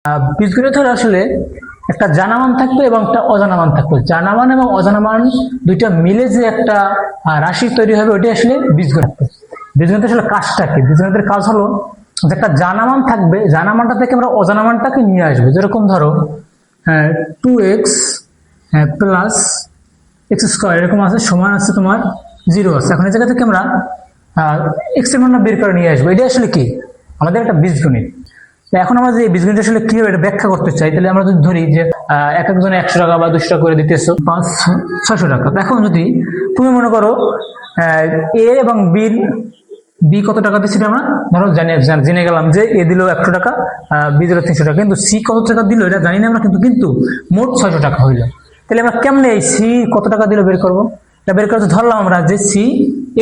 বীজগণিত হলো আসলে একটা জানা মান থাকবে এবং একটা অজানা মান থাকবে। জানা মান এবং অজানা মান দুইটা মিলে যে একটা রাশি তৈরি হবে ওইটা আসলে বীজগণিত। বীজগণিত আসলে কাজটা কি? বীজগণিতের কাজ হলো যে একটা জানা মান থাকবে, জানা মানটা থেকে আমরা অজানা মানটাকে নিয়ে আসবো। যেরকম ধরো 2x প্লাস এক্স স্কোয়ার এরকম আছে, সমান আছে তোমার 0 আছে। এখন এই জায়গা থেকে আমরা এক্স এর মানটা বের করে নিয়ে আসবো। এটা আসলে কি? আমাদের একটা বীজগণিত। এখন আমরা যে বীজগণিত আসলে কিভাবে এটা ব্যাখ্যা করতে চাই, তাহলে আমরা যদি ধরি যে এক একজনে 100 টাকা বা 200 টাকা করে দিতেছো, 500-600 টাকা। এখন যদি তুমি মনে করো এ এবং বি কত টাকা দিচ্ছে আমরা ধরো জেনে গেলাম যে এ দিল 100 টাকা, বি দিল 300 টাকা, কিন্তু সি কত টাকা দিল এটা জানি না আমরা, কিন্তু মোট 600 টাকা হইলো। তাহলে আমরা কেমনে এই সি কত টাকা দিল বের করবো? এটা বের করতে ধরলাম আমরা যে সি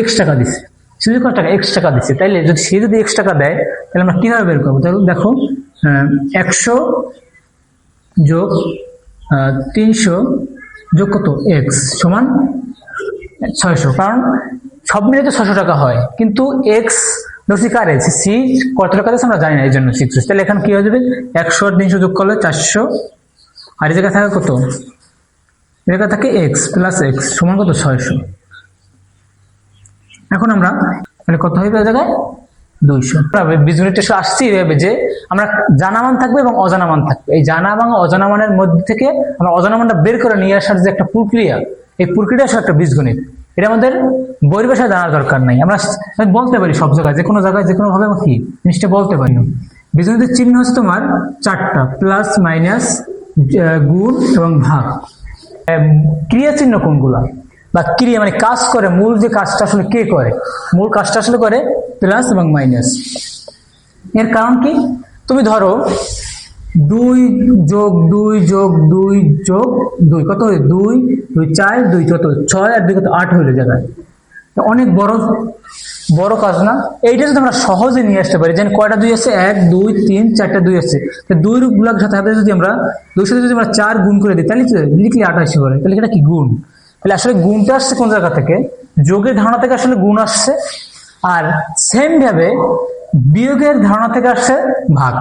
এক্স টাকা দিচ্ছে, সি কত টাকা এক্স টাকা দিচ্ছে। তাইলে যদি সি যদি এক্স টাকা দেয় তাহলে আমরা কিভাবে বের করবো? তাহলে দেখো 100 যোগ 300 যোগ কত এক্স সমান 600, কারণ সব মিলে তো 600 টাকা হয়, কিন্তু এক্স ধরছি কারে, সি কত টাকা দিচ্ছে আমরা জানি না, এই জন্য 600। তাহলে এখন কি হয়ে যাবে? 100 আর 300 যোগ করলে 400, আর এই জায়গায় থাকে কত? এই জায়গায় থাকে এক্স প্লাস এক্স সমান কত? 600। এখন আমরা মানে কত হইবে এই জায়গায়? 200। বীজগণিত আসছি এভাবে যে আমরা জানা মান থাকবে এবং অজানা মান থাকবে। এই জানা এবং অজানা মানের মধ্যে থেকে আমরা অজানা মানটা বের করে নিয়ে আসার যে একটা প্রক্রিয়া, এই প্রক্রিয়া আসলে একটা বীজগণিত। এটা আমাদের বইয়ের ভাষায় জানার দরকার নাই, আমরা বলতে পারি সব জায়গায়, যে কোনো জায়গায় যে কোনো ভাবে কি জিনিসটা বলতে পারি। বীজগণিতের চিহ্ন হচ্ছে তোমার 4টা, প্লাস মাইনাস গুণ এবং ভাগ। ক্রিয়া চিহ্ন কোনগুলা বা ক্রিয়া মানে কাজ করে, মূল যে কাজটা আসলে কে করে, মূল কাজটা আসলে করে প্লাস এবং মাইনাস। এর কারণ কি? তুমি ধরো 2 যোগ 2 যোগ 2 যোগ 2 কত হয়? 2 2 4 2 কত 6 আর 2 কত 8 হইলো জায়গায়। অনেক বড় কাজ না? এইটা যদি আমরা সহজে নিয়ে আসতে পারি, যেন কয়টা 2 আছে? 1 2 3 4টা 2 আছে, তো 2 গুলার সাথে যদি আমরা 2 সাথে যদি আমরা 4 গুণ করে দিই তাহলে কি লিখলে 28 বলে, তাহলে এটা কি গুণ? তাহলে আসলে গুণটা আসছে কোন জায়গা থেকে? যোগের ধারণা থেকে আসলে গুণ আসছে, আর সেম ভাবে বিয়োগের ধারণা থেকে আসছে ভাগ।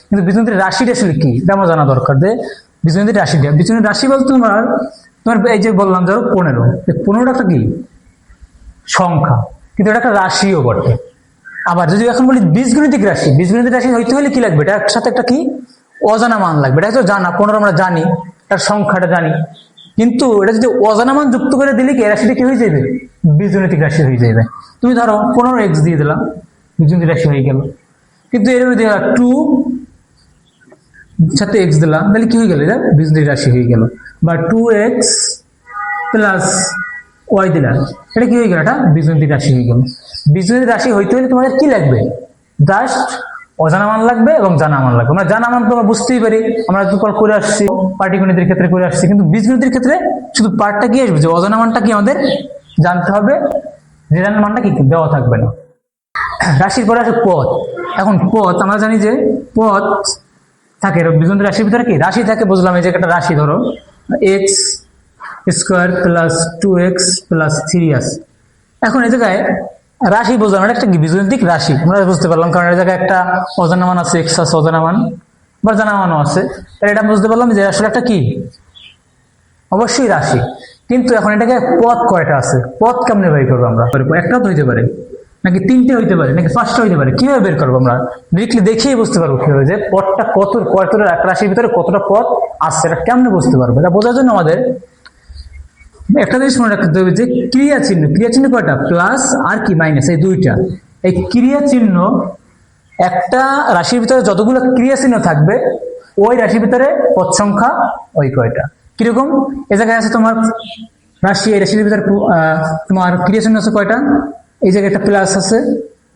কিন্তু বীজগণিতের রাশিটা আসলে কি এটা আমার জানা দরকার। যে বীজগণিতের রাশিটা, বীজগণিতের রাশি বলতে তোমার এই যে বললাম ধরো 15টা একটা কি সংখ্যা, কিন্তু এটা একটা রাশিও বটে। আবার যদি এখন বলি বীজগণিতিক রাশি, বীজগণিতিক রাশি হইতে হলে কি লাগবে? এটার সাথে একটা কি অজানা মান লাগবে। এটা তো জানা 15 আমরা জানি, তার সংখ্যাটা জানি, কিন্তু এটা যদি অজানা মান যুক্ত করে দিলে কি রাশিটা কি হয়ে যাবে? বীজগণিতিক রাশি হয়ে যাবে। তুমি ধরো 15x দিয়ে দিলাম, বীজগণিতিক রাশি হয়ে গেল। কিন্তু এর মধ্যে 2 সাথে x দিলাম, তাহলে কি হয়ে গেল? এটা বীজগণিতিক রাশি হয়ে গেল। বা 2x প্লাস y দিলাম, এটা কি হয়ে গেল? এটা বীজগণিতিক রাশি হয়ে গেল। বীজগণিতিক রাশি হইতে হলে তোমাদের কি লাগবে? জাস্ট অজানা মান লাগবে এবং জানা মান লাগবে। আমরা জানা মান তো আমরা বুঝতেই পারি, আমরা করে আসছি, পাটিগণিতের ক্ষেত্রে করে আসছি, কিন্তু বীজগণিতের ক্ষেত্রে শুধু পার্টটা কি আসবে? যে অজানা মানটা কি আমাদের জানতে হবে, যে জানার মানটা কি দেওয়া থাকবে না। রাশির পরে আছে পদ। এখন পদ আমরা জানি যে পদ থাকে বীজগণিত রাশির ভিতরে কি রাশি থাকে, বুঝলাম। এই যে একটা রাশি ধরো x square plus 2x plus 3 আছে। এখন এই জায়গায় রাশি বুঝলাম, এটা একটা বীজগণিতিক রাশি আমরা বুঝতে পারলাম, কারণ এই জায়গায় একটা অজানা মান আছে, এক্স আছে, অজানা মান বা জানা মানও আছে। তাহলে এটা বুঝতে পারলাম যে আসলে একটা কি অবশ্যই রাশি। কিন্তু এখন এটাকে পদ কয়টা আছে? পদ কেমনে বের করবো আমরা? একটা তো হইতে পারে, নাকি 3টে হইতে পারে, নাকি 5টা হইতে পারে। কিভাবে বের করবো আমরা? ডিরেক্টলি দেখিয়ে বুঝতে পারবো কিভাবে যে পদটা কতটা একটা রাশির ভিতরে কতটা পদ আসছে, এটা কেমনে বুঝতে পারবো? এটা বোঝার জন্য আমাদের একটা জিনিস মনে রাখতে হবে যে ক্রিয়া চিহ্ন কয়টা? প্লাস আর কি মাইনাস, এই দুইটা। এই ক্রিয়া চিহ্ন একটা রাশির ভিতরে যতগুলো ক্রিয়া চিহ্ন থাকবে ওই রাশির ভিতরে পদ সংখ্যা ওই কয়টা। কিরকম? এ জায়গায় আছে তোমার রাশি, এই রাশির ভিতরে তোমার ক্রিয়া চিহ্ন আছে কয়টা? এই জায়গায় একটা প্লাস আছে,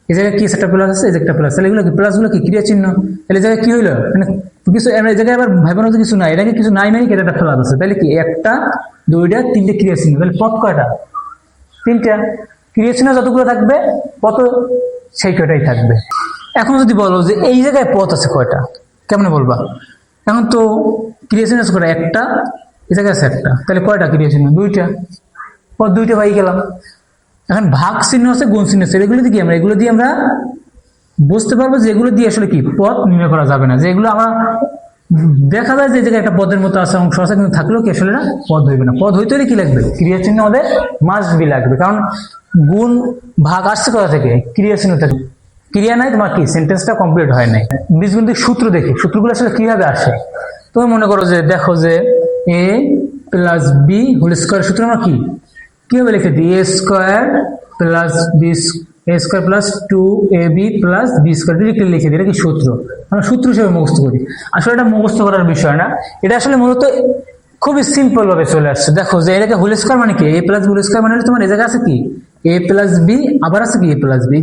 এই জায়গায় কি একটা প্লাস আছে, এই যে একটা প্লাস। তাহলে এগুলো কি প্লাস গুলো কি ক্রিয়া চিহ্ন? তাহলে এই জায়গায় কি হইলো? মানে কিছু এই জায়গায় আবার ভাইবার মধ্যে কিছু নাই, এটাকে কিছু নাই মানে এটা একটা প্লাস আছে। তাহলে কি 1টা 2টা 3টে ক্রিয়া চিহ্ন। তাহলে পদ কয়টা? 3টা। ক্রিয়া চিহ্ন যতগুলো থাকবে পদ সেই কয়টাই থাকবে। এখন যদি বলো যে এই জায়গায় পদ আছে কয়টা, কেমনে বলবা? এখন তো ক্রিয়া চিহ্ন আছে কয়টা? 1টা, এই জায়গায় আছে 1টা, তাহলে কয়টা ক্রিয়া চিহ্ন? 2টা। পদ 2টা পাই গেলাম। এখন ভাগ চিহ্ন আছে, গুণ চিহ্ন আছে, এগুলো দিয়ে আমরা বুঝতে পারবো যে এগুলো দিয়ে আসলে কি পদ নির্ণয় করা যাবে না, যে এগুলো আমরা দেখা যায় যে এই জায়গায় একটা পদের মতো আছে, অংশ আছে, কিন্তু থাকলেও কি আসলে না পদ হইবে না। পদ হইতে হলে কি লাগবে? ক্রিয়া চিহ্ন আমাদের মাস্ট বি লাগবে, কারণ গুণ ভাগ আসছে কোথা থেকে? ক্রিয়া চিহ্ন থেকে। ক্রিয়া নাই তোমার কি সেন্টেন্সটা কমপ্লিট হয় নাই। বীজগণিতিক সূত্র দেখে, সূত্রগুলো আসলে কিভাবে আসে? তুমি মনে করো যে দেখো যে a plus B whole square সূত্র আমরা কি কিভাবে লিখে দিই? a square plus B a square plus 2ab plus B square লিখে দিই। এটা কি সূত্র? আমরা সূত্র হিসেবে মুখস্থ করি। আসলে এটা মুখস্থ করার বিষয় না, এটা আসলে মূলত খুবই সিম্পল ভাবে চলে আসছে। দেখো যে এটাকে হোল স্কয়ার মানে কি? a প্লাস হোল স্কয়ার মানে তোমার এই জায়গায় আছে কি a প্লাস বি, আবার আছে কি a প্লাস বি,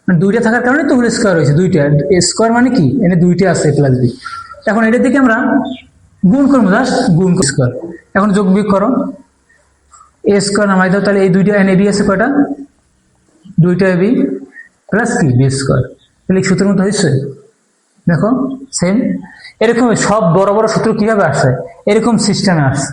মানে দুইটা থাকার কারণে তো হোল স্কয়ার হয়েছে। দুইটা স্কয়ার মানে কি এখানে দুইটা আছে a প্লাস বি। এখন এটার দিকে আমরা গুণ করবো, জাস্ট গুণ স্কয়ার। এখন যোগ বিয়োগ করো, a স্কয়ার নামাই দাও, তাহলে এই দুইটা এন এবি আছে কয়টা? দুইটা এবি প্লাস কি বি স্কয়ার। তাহলে সূত্রের মতো হয়েছে। দেখো সেম এরকম সব বড় বড় সূত্র কিভাবে আসছে? এরকম সিস্টেমে আসছে।